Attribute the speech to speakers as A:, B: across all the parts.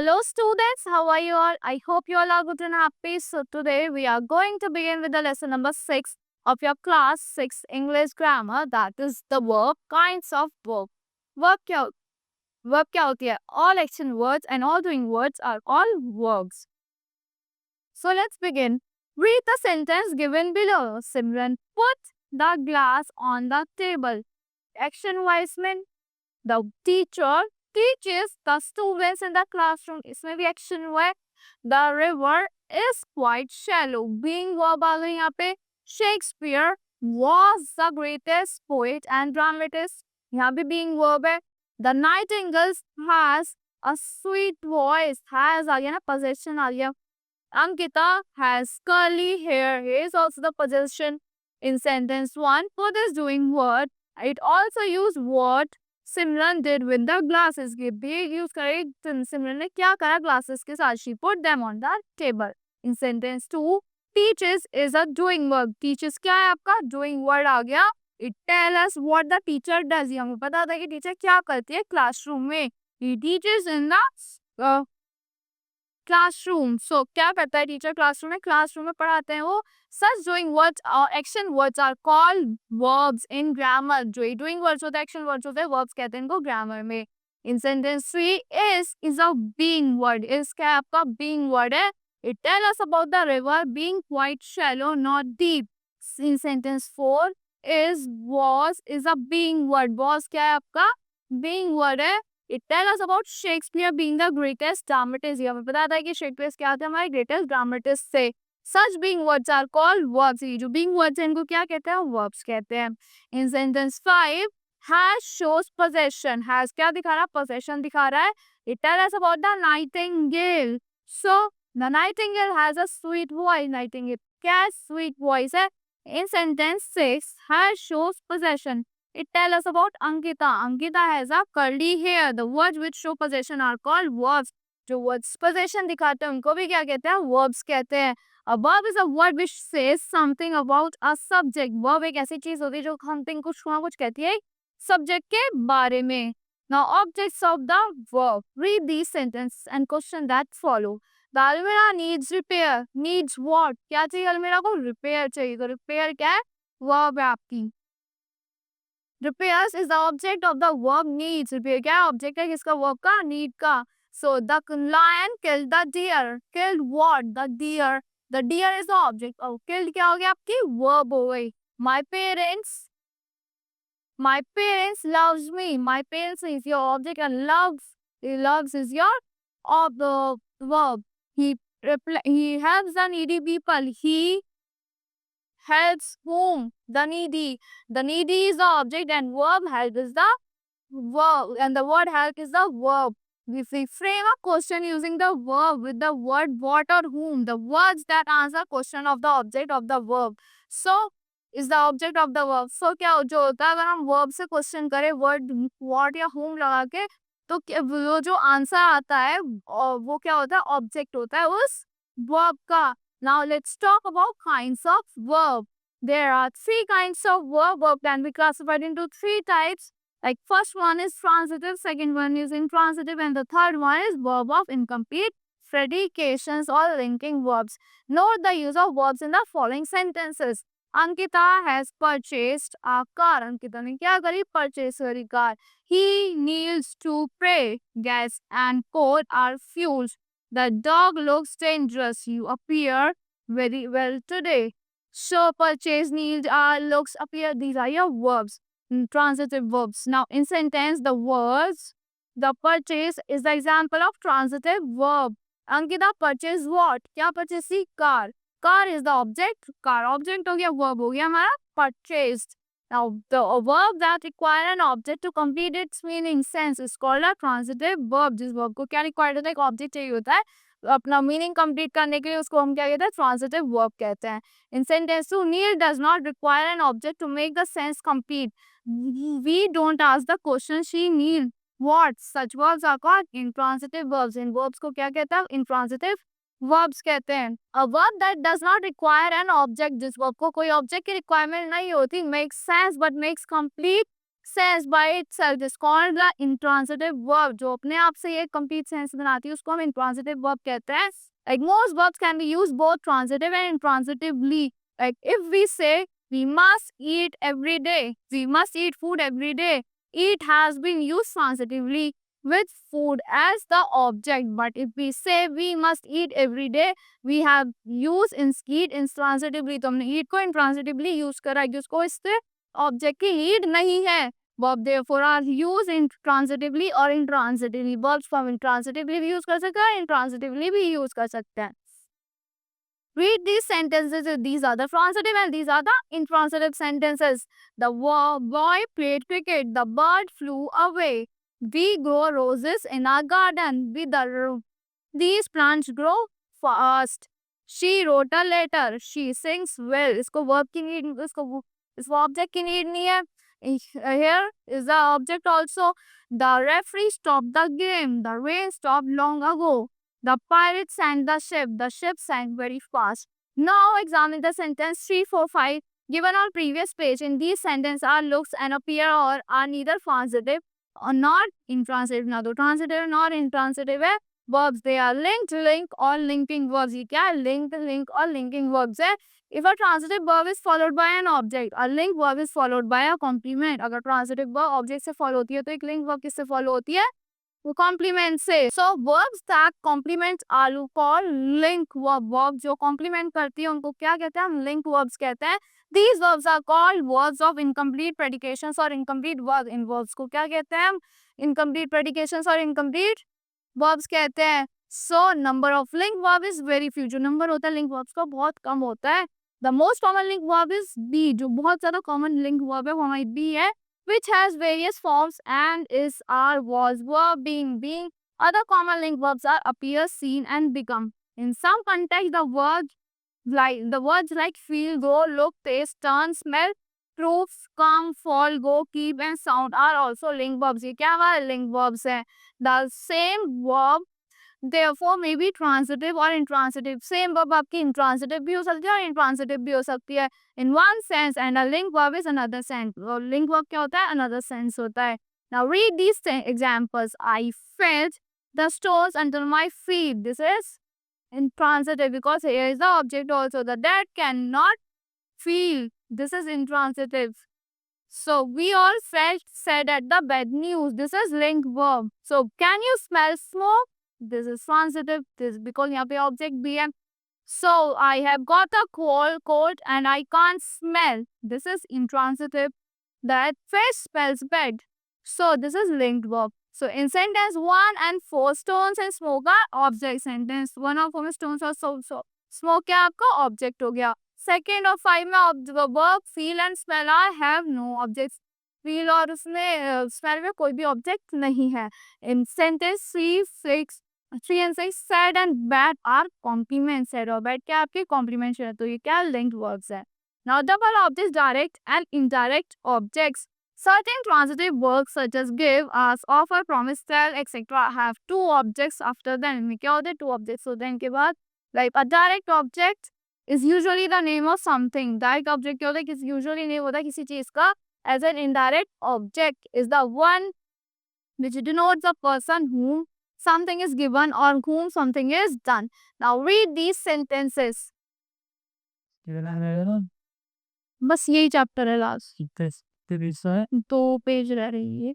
A: Hello students, how are you all? I hope you all are good and happy. So today we are going to begin with the lesson number 6 of your class 6 English grammar, that is the verb kinds of verb. Verb क्या होती है? All action words and all doing words are all verbs. So let's begin. Read the sentence given below. Simran, put the glass on the table. Action wise mean the teacher teaches the students in the classroom. इसमें भी action हुआ है. The river is quite shallow. Being verb आ गई यहाँ पे. Shakespeare was the greatest poet and dramatist. यहाँ भी being verb है. The nightingale has a sweet voice. Has आ गया ना, possession आ गया. Ankita has curly hair. Here is also the possession in sentence 1. Put is doing what? It also use what Simran did with the glasses. ये भी use करे. Simran ने क्या करा glasses के साथ? She put them on the table. In sentence 2, teaches is a doing verb. Teaches क्या है आपका? Doing word आ गया. It tell us what the teacher does. ये हमें पता था कि teacher क्या करती है classroom में. He teaches in the classroom. So क्या करता है टीचर क्लासरूम में पढ़ाते हैं वो. सच डूइंग वर्ड्स और action words are called verbs in grammar. जो डूइंग वर्ड्स होते हैं, एक्शन वर्ड्स होते हैं, वर्ब्स कहते हैं इनको ग्रामर में. In sentence 3, is a being word. Is क्या आपका बीइंग वर्ड है. It tell us about the river being quite shallow not deep. In sentence 4, was is a being word. was क्या है आपका being word है. It tells us about Shakespeare being the greatest dramatist. ये हमें पता था कि शेक्सपियर क्या थे, हमारे greatest dramatist थे. Such being words are called verbs. ये जो being words हैं इनको क्या कहते हैं? Verbs कहते हैं. In sentence 5, has shows possession. Has क्या दिखा रहा है? Possession दिखा रहा है. It tells us about the nightingale. So the nightingale has a sweet voice. Nightingale क्या sweet voice है. In sentence 6, has shows possession. It tells us about Ankita. Ankita has a curly hair. The words which show possession are called verbs. जो words possession दिखाते हैं उनको भी क्या कहते हैं? Verbs कहते हैं. A verb is a word which says something about a subject. Verb एक ऐसी चीज होती है जो something कुछ कहती है subject के बारे में. Now objects of the verb. Read these sentences and question that follow. The almirah needs repair. Needs what? क्या चाहिए अलमीरा को? Repair चाहिए. तो repair क्या है? Verb है आपकी. Repairs is the object of the verb needs. Repair क्या है? Object है किसका? Verb का? Need का. So the lion killed the deer. Killed what? The deer. The deer is the object. Oh, killed क्या हो गया आपकी? Verb हो गई. My parents loves me. My parents is your object and loves is your of the verb. He helps the needy people. He helps whom? The needy. The needy is the object and verb help is the verb, and the word help is the verb. If we frame a question using the verb with the word what or whom, the words that answer question of the object of the verb. So is the object of the verb. So क्या जो होता है अगर हम verb से question करें word what या whom लगा के, तो वो जो आंसर आता है वो क्या होता है? ऑब्जेक्ट होता है उस verb का. Now let's talk about kinds of verb. There are 3 kinds of verb. Verb can be classified into 3 types. Like first one is transitive, second one is intransitive, and the third one is verb of incomplete predications or linking verbs. Note the use of verbs in the following sentences. Ankita has purchased a car. Ankita ने क्या करी? Purchase करी car. He kneels to pray. Gas and coal are fuels. The dog looks dangerous. You appear very well today. So purchase, need, looks, appear. These are your verbs. Transitive verbs. Now in sentence, the words, the purchase is the example of transitive verb. Ankita purchase what? क्या purchase C? car. Car is the object. Car object हो गया, verb हो गया हमारा purchased. Now the verb that require an object to complete its meaning sense is called a transitive verb. जिस verb को क्या required होता है? एक object चाहिए होता है अपना मीनिंग कंप्लीट करने के लिए, उसको हम क्या कहते हैं? ट्रांजिटिव वर्ब कहते हैं. In sentence 2, need does not require an object to make the sense complete. We don't ask the question she need what. Such verbs are called intransitive verbs. इन वर्ब्स को क्या कहते हैं? इंट्रांजिटिव वर्ब्स कहते हैं. A verb that does not require an object, जिस verb को कोई ऑब्जेक्ट की रिक्वायरमेंट नहीं होती, makes sense but makes complete sense by itself is called the intransitive verb. जो अपने आप से ये कंप्लीट सेंस बनाती है उसको हम इंट्रांसिटिव वर्ब कहते हैं. Like most verbs can be used both transitive and intransitively. Like if we say we must eat every day, we must eat food every day, eat has been used transitively with food as the object. But if we say we must eat every day, we have used eat intransitively. तो हमने eat को intransitively use करा है, उसको इससे object की need नहीं है. verb therefore are used intransitively or intransitively. verbs को हम intransitively भी use कर सकते हैं, intransitively भी use कर सकते हैं. Read these sentences. These are the transitive and these are the intransitive sentences. The boy played cricket. The bird flew away. We grow roses in our garden. These plants grow fast. She wrote a letter. She sings well. इसको verb की need, इसको object की need नहीं है. Here is the object also. The referee stopped the game. The rain stopped long ago. The pirates sank the ship. The ship sank very fast. Now examine the sentence 3, 4, 5 given on previous page. In these sentences are looks and appear or are neither transitive or not intransitive. ना तो transitive nor intransitive है. Verbs they are linked, link or linking verbs. ये क्या है? Linked, link or linking verbs है. If a transitive verb is followed by an object, a linked verb is followed by a complement. अगर transitive verb object से follow होती है तो एक linked verb किससे follow होती है? वो complement से. So verbs that complement are called link verb. Verb जो complement करती है उनको क्या कहते हैं? हम link verbs कहते हैं. These verbs are called verbs of incomplete predications or incomplete verbs. In verbs को क्या कहते हैं हम? Incomplete predications और incomplete verbs कहते हैं. So number of link verb is very few. जो number होता है link verbs का बहुत कम होता है. The most common link verb is be. जो बहुत ज़्यादा common link verb है वो हमारी be है, which has various forms and is, are, was, were, being. Other common link verbs are appear, seen, and become. In some context, the words like feel, go, look, taste, turn, smell, prove, come, fall, go, keep, and sound are also link verbs. ये क्या हमारे link verbs है? The same verb therefore may be transitive or intransitive. Same verb आपकी intransitive भी हो सकती है और intransitive भी हो सकती है. In one sense and a link verb is another sense. और link verb क्या होता है? Another sense होता है. Now read these examples. I felt the stones under my feet. This is intransitive because here is the object also. The dead cannot feel. This is intransitive. So we all felt sad at the bad news. This is link verb. So can you smell smoke? This is transitive. This because यहाँ पे object भी है. So I have got a cold and I can't smell. This is intransitive. That fish smells bad. So this is linked verb. So in sentence 1 and 4 stones and smoke are object. Sentence 1 और 4 में stones और smoke क्या आपका object हो गया. Second और 5 में verb feel and smell are have no objects. Feel और उसमें smell में कोई भी object नहीं है. In sentence 3, 6 and 6 sad and bad are complements. Sad और bad क्या आपके complements है. तो ये क्या linked verbs है. Now double objects, direct and indirect objects. Certain transitive verbs such as give, ask, offer, promise, tell, etc. have two objects after them. इनमें क्या होते हैं? Two objects होते हैं. इनके बाद like a direct object is usually the name of something. Direct object क्या होता है? किसी usually name होता है किसी चीज का. As an indirect object is the one which denotes the person whom something is given or whom something is done. Now read these sentences. बस यही चैप्टर है लास्ट. 2 पेज रह रही है.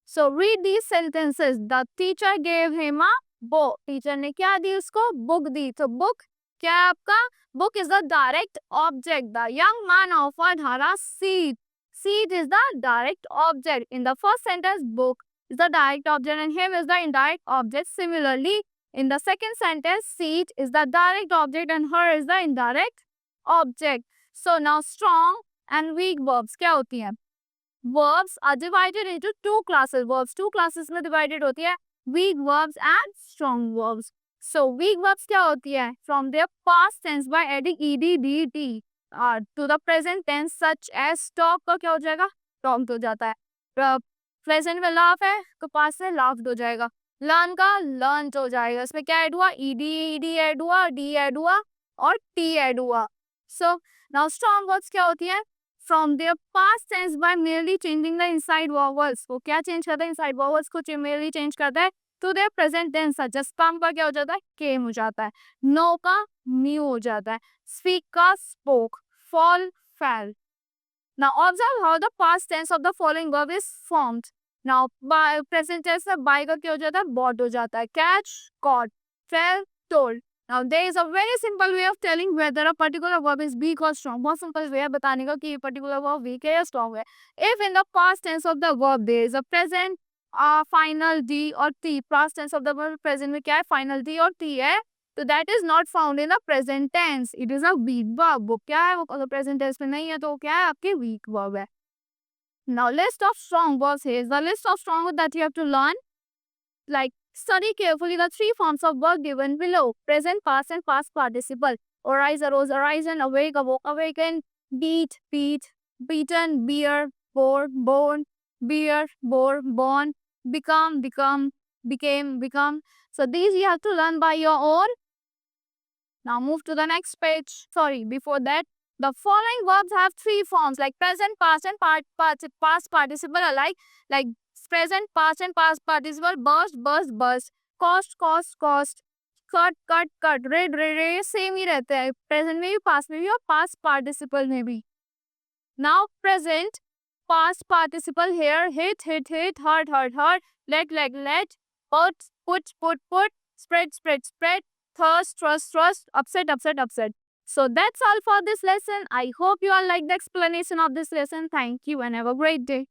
A: So read these sentences. The teacher gave him a book. Teacher ने क्या दी उसको? Book दी. तो बुक क्या है आपका? Book is the direct object. The young man offered her a seat. Seat is the direct object. In the first sentence, book is the direct object and him is the indirect object. Similarly, in the second sentence, seat is the direct object and her is the indirect object. So now strong and weak verbs क्या होती हैं? Verbs are divided into two classes. Verbs two classes में divided होती है. Weak verbs and strong verbs. So weak verbs क्या होती है? From their past tense by adding ed, dt to the present tense such as stop का क्या हो जाएगा? Talked हो जाता है. Present में laugh है तो past से laughed हो जाएगा. Learn का learned हो जाएगा. इसमें क्या add हुआ? ed add हुआ, d add हुआ और t add हुआ. So now strong verbs क्या होती है? from their past tense by merely changing the inside vowels. वो क्या change करता है? Inside vowels को merely change करता है to their present tense. Just काम का क्या हो जाता है? Came हो जाता है. No का new हो जाता है. Speak का spoke. Fall, fell. Now observe how the past tense of the following verb is formed. Now by present tense में by का क्या हो जाता है? Bought हो जाता है. Catch, caught. Fell, told. Now there is a very simple way of telling whether a particular verb is weak or strong. बहुत simple way है बताने का कि ये particular verb weak है या strong है. If in the past tense of the verb there is a present final D or T. Past tense of the verb present में क्या है? Final D और T है. So that is not found in the present tense. It is a weak verb. वो क्या है? वो अगर present tense में नहीं है तो क्या है? आपके weak verb है. Now list of strong verbs here is the list of strong verbs that you have to learn. Like study carefully the three forms of verb given below: present, past, and past participle. Arise, arose, arisen, awake, awoke, awaken, beat, beat, beaten, bear, bore, born, bear, bore, born, become, become, became, become. So these you have to learn by your own. Now move to the next page. Sorry, before that, the following verbs have three forms like present, past, and past participle alike. Like present, past, and past participle: burst, burst, burst, cost, cost, cost, cut, cut, cut, read, read, read. Same ही रहते हैं present में भी, past में भी और past participle में भी. Now present, past participle here: hit, hit, hit, hurt, hurt, hurt, let, let, put, put, spread, spread, spread, thirst, trust, trust, upset, upset, upset. So that's all for this lesson. I hope you all like the explanation of this lesson. Thank you and have a great day.